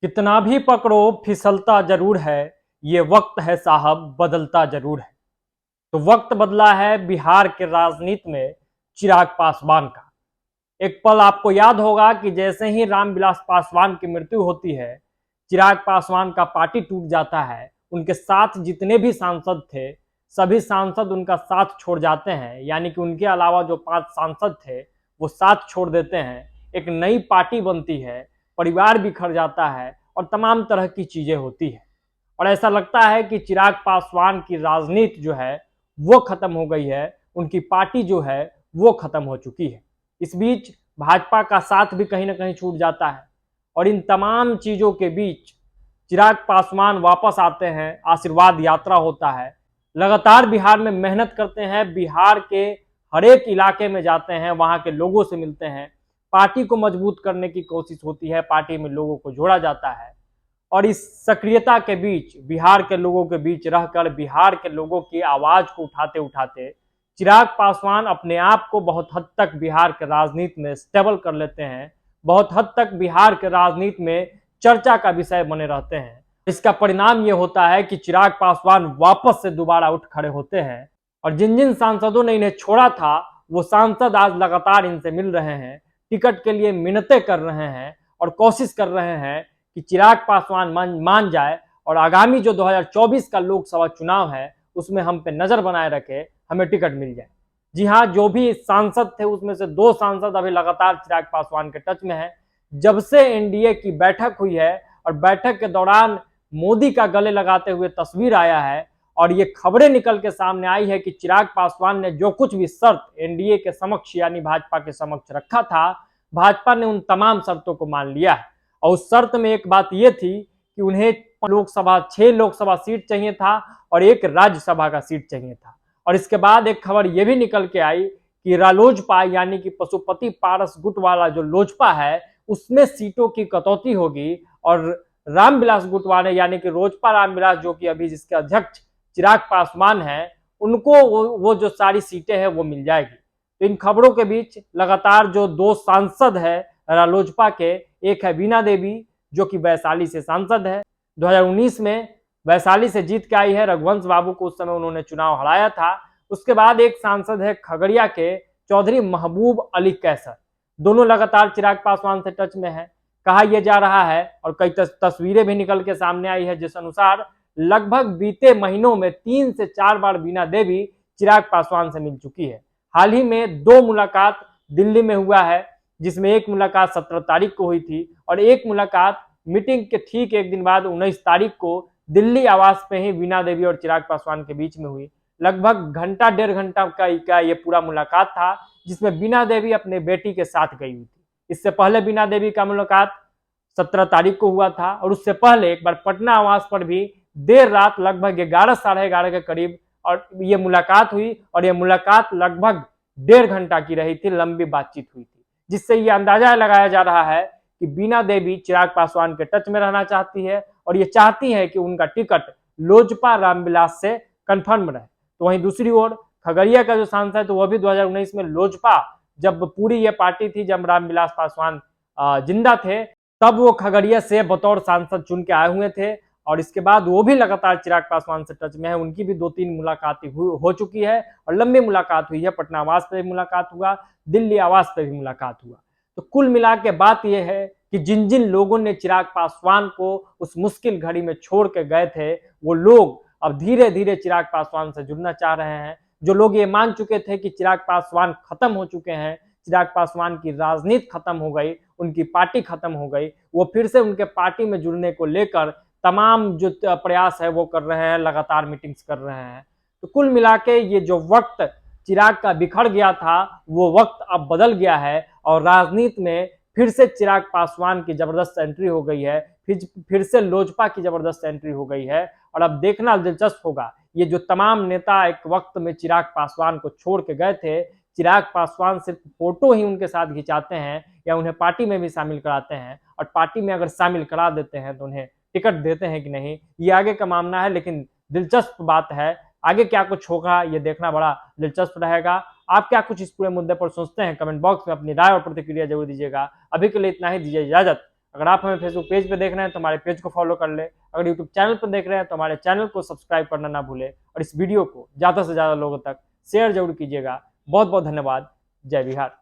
कितना भी पकड़ो फिसलता जरूर है। ये वक्त है साहब बदलता जरूर है। तो वक्त बदला है बिहार के राजनीति में चिराग पासवान का। एक पल आपको याद होगा कि जैसे ही रामविलास पासवान की मृत्यु होती है, चिराग पासवान का पार्टी टूट जाता है। उनके साथ जितने भी सांसद थे, सभी सांसद उनका साथ छोड़ जाते हैं। यानी कि उनके अलावा जो 5 सांसद थे वो साथ छोड़ देते हैं। एक नई पार्टी बनती है, परिवार बिखर जाता है और तमाम तरह की चीजें होती है। और ऐसा लगता है कि चिराग पासवान की राजनीति जो है वो खत्म हो गई है, उनकी पार्टी जो है वो खत्म हो चुकी है। इस बीच भाजपा का साथ भी कहीं ना कहीं छूट जाता है। और इन तमाम चीजों के बीच चिराग पासवान वापस आते हैं, आशीर्वाद यात्रा होता है, लगातार बिहार में मेहनत करते हैं, बिहार के हर एक इलाके में जाते हैं, वहां के लोगों से मिलते हैं, पार्टी को मजबूत करने की कोशिश होती है, पार्टी में लोगों को जोड़ा जाता है। और इस सक्रियता के बीच, बिहार के लोगों के बीच रहकर, बिहार के लोगों की आवाज को उठाते उठाते चिराग पासवान अपने आप को बहुत हद तक बिहार के राजनीति में स्टेबल कर लेते हैं, बहुत हद तक बिहार के राजनीति में चर्चा का विषय बने रहते हैं। इसका परिणाम यह होता है कि चिराग पासवान वापस से दोबारा उठ खड़े होते हैं। और जिन जिन सांसदों ने इन्हें छोड़ा था, वो सांसद आज लगातार इनसे मिल रहे हैं, टिकट के लिए मिन्नतें कर रहे हैं और कोशिश कर रहे हैं कि चिराग पासवान मान जाए और आगामी जो 2024 का लोकसभा चुनाव है उसमें हम पे नजर बनाए रखे, हमें टिकट मिल जाए। जी हाँ, जो भी सांसद थे उसमें से 2 सांसद अभी लगातार चिराग पासवान के टच में है। जब से एनडीए की बैठक हुई है और बैठक के दौरान मोदी का गले लगाते हुए तस्वीर आया है और ये खबरें निकल के सामने आई है कि चिराग पासवान ने जो कुछ भी शर्त एनडीए के समक्ष यानी भाजपा के समक्ष रखा था, भाजपा ने उन तमाम शर्तों को मान लिया है। और उस शर्त में एक बात यह थी कि उन्हें 6 लोकसभा सीट चाहिए था और 1 राज्यसभा का सीट चाहिए था। और इसके बाद एक खबर यह भी निकल के आई कि रालोजपा यानी कि पशुपति पारस गुट वाला जो लोजपा है उसमें सीटों की कटौती होगी और रामविलास गुट वाले यानी कि रोजपा रामविलास, जो कि अभी जिसके अध्यक्ष चिराग पासवान है, उनको वो जो सारी सीटें हैं वो मिल जाएगी। तो इन खबरों के बीच लगातार जो 2 सांसद है रालोजपा के, एक है बीना देवी जो कि वैशाली से सांसद है, 2019 में वैशाली से जीत के आई है, रघुवंश बाबू को उस समय उन्होंने चुनाव हराया था। उसके बाद एक सांसद है खगड़िया के चौधरी महबूब अली कैसर, दोनों लगातार चिराग पासवान से टच में है। कहा यह जा रहा है और कई तस्वीरें भी निकल के सामने आई है जिस अनुसार लगभग बीते महीनों में 3 से 4 बार बीना देवी चिराग पासवान से मिल चुकी है। हाल ही में 2 मुलाकात दिल्ली में हुआ है, जिसमें एक मुलाकात 17 तारीख को हुई थी और एक मुलाकात मीटिंग के ठीक एक दिन बाद 19 तारीख को दिल्ली आवास पे ही बीना देवी और चिराग पासवान के बीच में हुई। लगभग घंटा 1.5 घंटा का ये पूरा मुलाकात था, जिसमें बीना देवी अपने बेटी के साथ गई हुई थी। इससे पहले बीना देवी का मुलाकात 17 तारीख को हुआ था और उससे पहले एक बार पटना आवास पर भी देर रात लगभग 11 साढ़े 11 के करीब और ये मुलाकात हुई और ये मुलाकात लगभग 1.5 घंटा की रही थी, लंबी बातचीत हुई थी, जिससे ये अंदाजा लगाया जा रहा है कि बीना देवी चिराग पासवान के टच में रहना चाहती है और ये चाहती है कि उनका टिकट लोजपा रामविलास से कंफर्म रहे। तो वहीं दूसरी ओर खगड़िया का जो सांसद है तो वह भी 2019 में लोजपा, जब पूरी ये पार्टी थी, जब रामविलास पासवान जिंदा थे, तब वो खगड़िया से बतौर सांसद चुन के आए हुए थे और इसके बाद वो भी लगातार चिराग पासवान से टच में है। उनकी भी 2-3 मुलाकातें हो चुकी है और लंबी मुलाकात हुई है। पटना आवास पे भी मुलाकात हुआ, दिल्ली आवास पे भी मुलाकात हुआ। तो कुल मिला के बात यह है कि जिन जिन लोगों ने चिराग पासवान को उस मुश्किल घड़ी में छोड़ के गए थे, वो लोग अब धीरे धीरे चिराग पासवान से जुड़ना चाह रहे हैं। जो लोग ये मान चुके थे कि चिराग पासवान खत्म हो चुके हैं, चिराग पासवान की राजनीति खत्म हो गई, उनकी पार्टी खत्म हो गई, वो फिर से उनके पार्टी में जुड़ने को लेकर तमाम जो प्रयास है वो कर रहे हैं, लगातार मीटिंग्स कर रहे हैं। तो कुल मिला के ये जो वक्त चिराग का बिखर गया था वो वक्त अब बदल गया है और राजनीति में फिर से चिराग पासवान की जबरदस्त एंट्री हो गई है, फिर से लोजपा की जबरदस्त एंट्री हो गई है। और अब देखना दिलचस्प होगा, ये जो तमाम नेता एक वक्त में चिराग पासवान को छोड़ के गए थे, चिराग पासवान सिर्फ फोटो ही उनके साथ खिंचाते हैं या उन्हें पार्टी में भी शामिल कराते हैं, और पार्टी में अगर शामिल करा देते हैं तो उन्हें टिकट देते हैं कि नहीं, ये आगे का मामला है। लेकिन दिलचस्प बात है, आगे क्या कुछ होगा ये देखना बड़ा दिलचस्प रहेगा। आप क्या कुछ इस पूरे मुद्दे पर सोचते हैं, कमेंट बॉक्स में अपनी राय और प्रतिक्रिया जरूर दीजिएगा। अभी के लिए इतना ही, दीजिए इजाजत। अगर आप हमें फेसबुक पेज पे देख रहे हैं तो हमारे पेज को फॉलो कर ले, अगर यूट्यूब चैनल पर देख रहे हैं तो हमारे चैनल को सब्सक्राइब करना ना भूले और इस वीडियो को ज़्यादा से ज़्यादा लोगों तक शेयर जरूर कीजिएगा। बहुत बहुत धन्यवाद। जय बिहार।